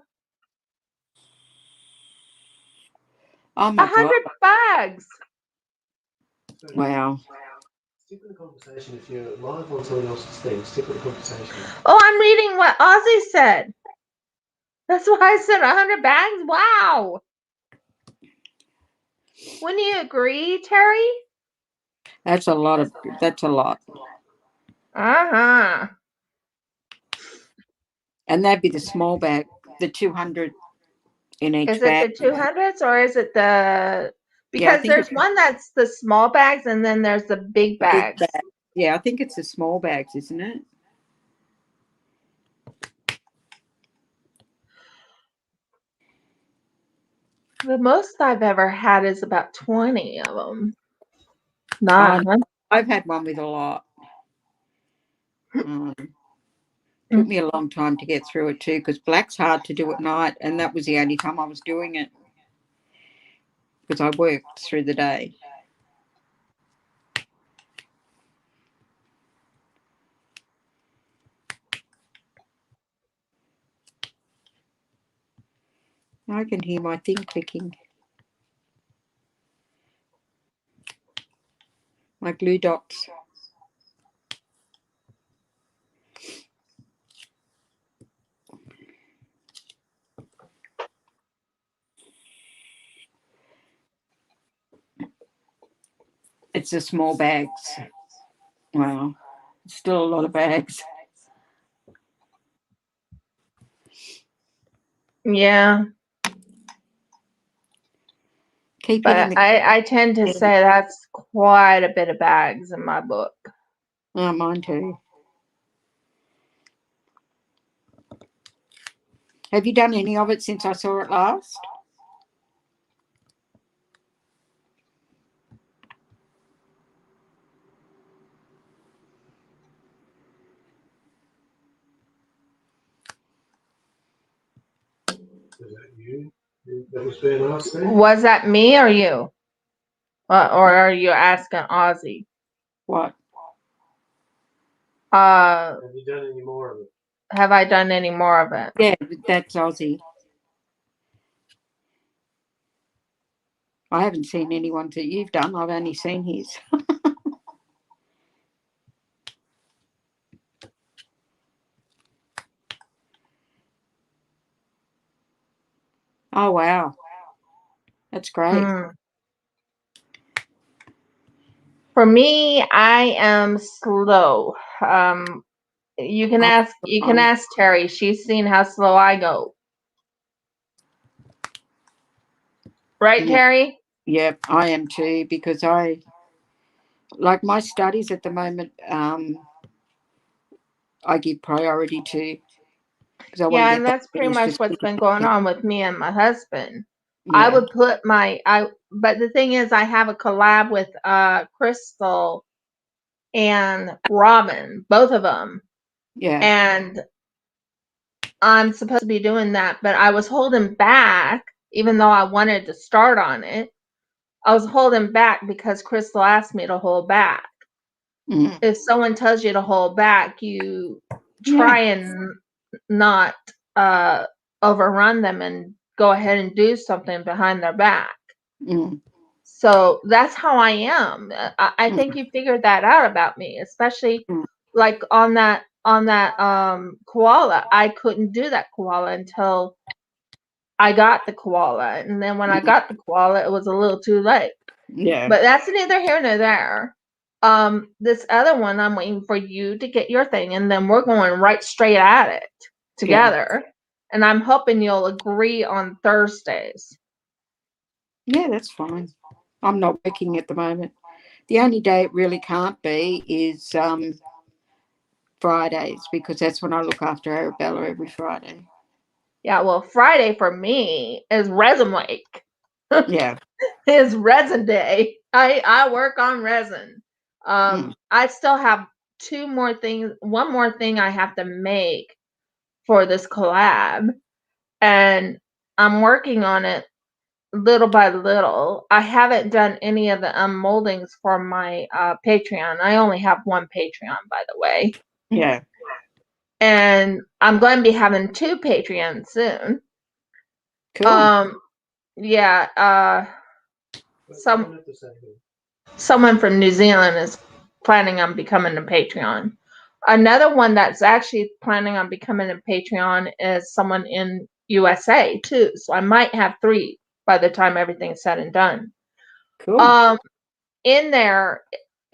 S1: Oh my god!
S2: 100 bags.
S1: Wow.
S3: Stick with the conversation. If you're live on someone else's thing, stick with the conversation.
S2: Oh, I'm reading what Ozzy said. That's why I said 100 bags. Wow. Wouldn't you agree, Terry?
S1: That's a lot.
S2: Uh-huh.
S1: And that'd be the small bag, the 200 in each
S2: Is it
S1: bag.
S2: the 200s or is it the...
S1: Yeah, I
S2: Because
S1: think
S2: there's
S1: it's
S2: one that's the small bags and then there's the big
S1: the big
S2: bags.
S1: bag. Yeah, I think it's the small bags, isn't it?
S2: The most I've ever had is about 20 of them. Not
S1: I've had one with a lot. Took me a long time to get through it too, because black's hard to do at night, and that was the only time I was doing it because I worked through the day. I can hear my thing clicking. My glue dots. It's the small bags. Wow. It's still a lot of bags.
S2: Yeah.
S1: Keep
S2: But
S1: hitting the...
S2: I tend to say that's quite a bit of bags in my book.
S1: Oh, mine too. Have you done any of it since I saw it last?
S3: Was that you? That was being asked there?
S2: Was that me or you? Or are you asking Ozzy?
S1: What?
S3: Have you done any more of it?
S2: Have I done any more of it?
S1: Yeah, that's Aussie. I haven't seen any ones that you've done. I've only seen his. Oh, wow. That's great.
S2: For me, I am slow. You can ask Terry. She's seen how slow I go. Right,
S1: Yeah.
S2: Terry?
S1: Yeah, I am too, because I like my studies at the moment. I give priority to, because I want to
S2: Yeah,
S1: get
S2: and
S1: that
S2: that's pretty
S1: finished
S2: much
S1: as
S2: what's
S1: quick as
S2: been
S1: I
S2: going
S1: can.
S2: on with me and my husband. I
S1: Yeah.
S2: would put but the thing is I have a collab with Crystal and Robin, both of them.
S1: Yeah.
S2: And I'm supposed to be doing that, but I was holding back, even though I wanted to start on it. I was holding back because Crystal asked me to hold back.
S1: Mm.
S2: If someone tells you to hold back, you try and not overrun them and go ahead and do something behind their back.
S1: Mm.
S2: So that's how I am. I think you figured that out about me, especially like on that koala. I couldn't do that koala until I got the koala, and then when I got the koala, it was a little too late.
S1: Yeah.
S2: But that's neither here nor there. This other one, I'm waiting for you to get your thing, and then we're going right straight at it together. And I'm hoping you'll agree on Thursdays.
S1: Yeah, that's fine. I'm not working at the moment. The only day it really can't be is Fridays, because that's when I look after Arabella every Friday.
S2: Yeah, well, Friday for me is resin week.
S1: Yeah.
S2: Is resin day. I work on resin. I still have one more thing I have to make for this collab, and I'm working on it little by little. I haven't done any of the unmoldings for my Patreon. I only have one Patreon, by the way.
S1: Yeah.
S2: And I'm going to be having 2 Patreons soon.
S1: Cool.
S2: Yeah, someone from New Zealand is planning on becoming a Patreon. Another one that's actually planning on becoming a Patreon is someone in USA too. So I might have 3 by the time everything's said and done.
S1: Cool.
S2: In the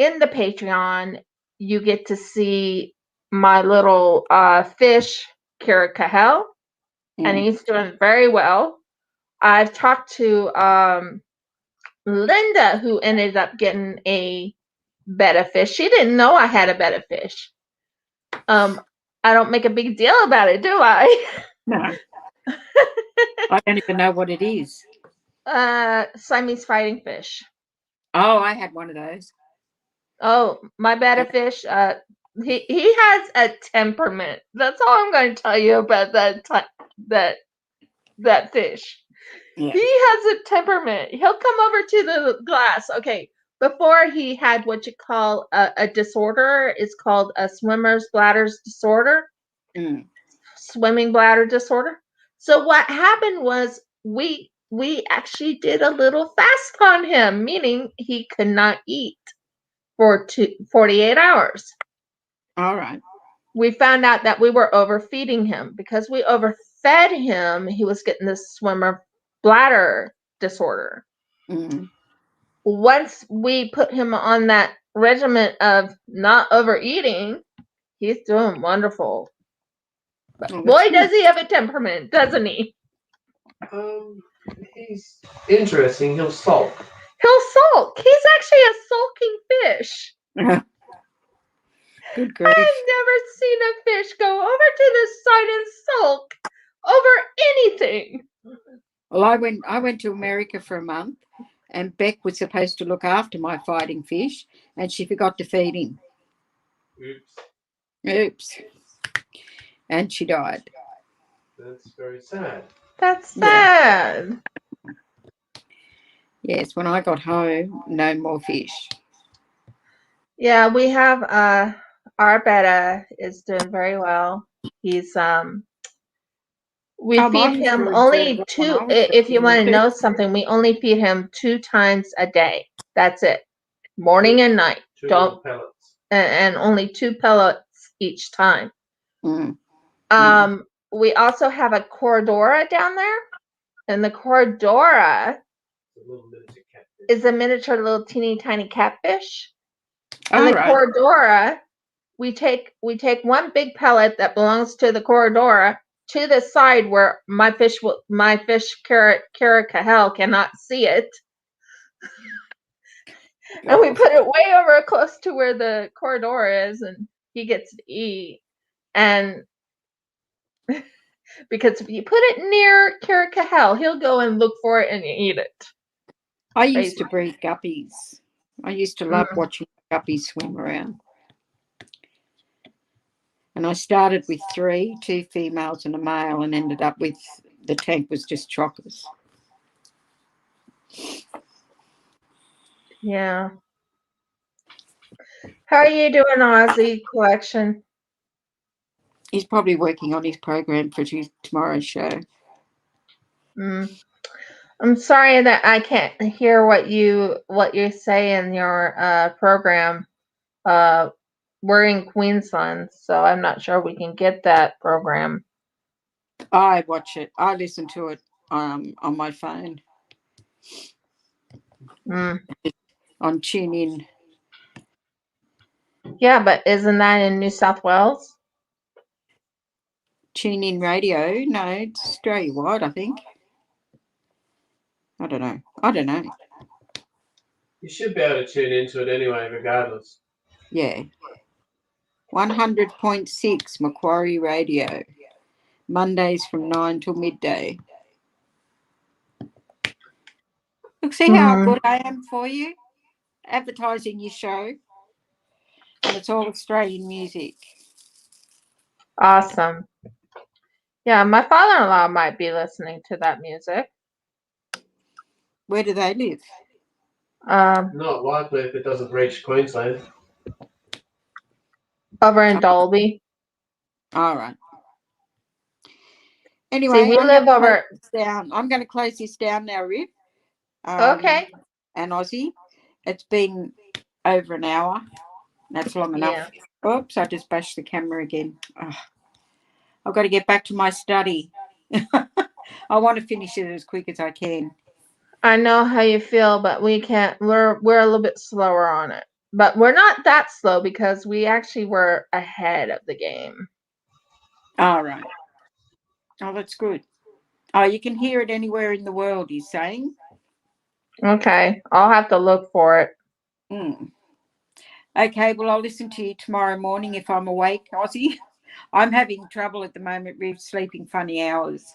S2: Patreon, you get to see my little fish, Kira Cahel, and he's doing very well. I've talked to Linda, who ended up getting a betta fish. She didn't know I had a betta fish. I don't make a big deal about it, do I?
S1: No. I don't even know what it is.
S2: Siamese fighting fish.
S1: Oh, I had one of those.
S2: Oh, my betta fish. He has a temperament. That's all I'm going to tell you about that fish.
S1: Yeah.
S2: He has a temperament. He'll come over to the glass. Okay, before he had what you call a disorder. It's called a swimmer's bladder's disorder. Swimming bladder disorder. So what happened was we actually did a little fast on him, meaning he could not eat for 48 hours.
S1: All right.
S2: We found out that we were overfeeding him. Because we overfed him, he was getting this swimmer bladder disorder. Once we put him on that regimen of not overeating, he's doing wonderful. But boy, does he have a temperament, doesn't he?
S3: He's interesting. He'll sulk.
S2: He'll sulk. He's actually a sulking fish.
S1: Good grief.
S2: I've never seen a fish go over to the side and sulk over anything.
S1: Well, I went to America for a month, and Beck was supposed to look after my fighting fish, and she forgot to feed him. Oops. And she died.
S3: That's very sad.
S2: That's sad.
S1: Yes, when I got home, no more fish.
S2: Yeah, we have our betta is doing very well. He's we feed him only 2. If you want to know something, we only feed him 2 times a day. That's it, morning and night. Don't pellets. And only 2 pellets each time. We also have a Coradora down there, and the Coradora is a miniature little teeny tiny catfish. And the Coradora, we take 1 big pellet that belongs to the Coradora to the side where my fish Kara Cahel cannot see it. And we put it way over close to where the Coradora is, and he gets to eat. And because if you put it near Kara Cahel, he'll go and look for it and eat it.
S1: I used to breed guppies. I used to love watching guppies swim around. And I started with 3, 2 females and a male, and ended up with the tank was just chockers.
S2: Yeah. How are you doing, Aussie collection?
S1: He's probably working on his program for tomorrow's show.
S2: I'm sorry that I can't hear what you say in your program. We're in Queensland, so I'm not sure we can get that program.
S1: I watch it. I listen to it on my phone. On TuneIn.
S2: Yeah, but isn't that in New South Wales?
S1: TuneIn radio? No, it's Australia-wide, I think. I don't know.
S3: You should be able to tune into it anyway, regardless.
S1: Yeah. 100.6 Macquarie Radio. Mondays from 9 till midday. Look, see how good I am for you? Advertising your show. And it's all Australian music.
S2: Awesome. Yeah, my father-in-law might be listening to that music.
S1: Where do they live?
S3: Not likely if it doesn't reach Queensland.
S2: Over in Dalby.
S1: All right. Anyway,
S2: See, we live over.
S1: I'm going to close this down now, Rip.
S2: Okay.
S1: And Aussie. It's been over an hour. That's long enough. Oops, I just bashed the camera again. Oh, I've got to get back to my study. I want to finish it as quick as I can.
S2: I know how you feel, but we can't. We're a little bit slower on it. But we're not that slow because we actually were ahead of the game.
S1: All right. Oh, that's good. Oh, you can hear it anywhere in the world, he's saying.
S2: Okay. I'll have to look for it.
S1: Okay, well, I'll listen to you tomorrow morning if I'm awake, Aussie. I'm having trouble at the moment with sleeping funny hours.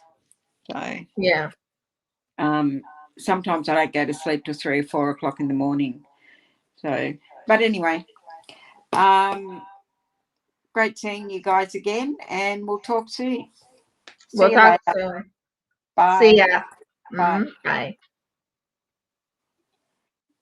S1: So
S2: yeah.
S1: Sometimes I don't go to sleep till 3 or 4 o'clock in the morning. So, but anyway, great seeing you guys again, and we'll talk soon.
S2: We'll
S1: See you
S2: talk
S1: later.
S2: soon.
S1: Bye.
S2: See ya.
S1: Bye.
S2: Bye.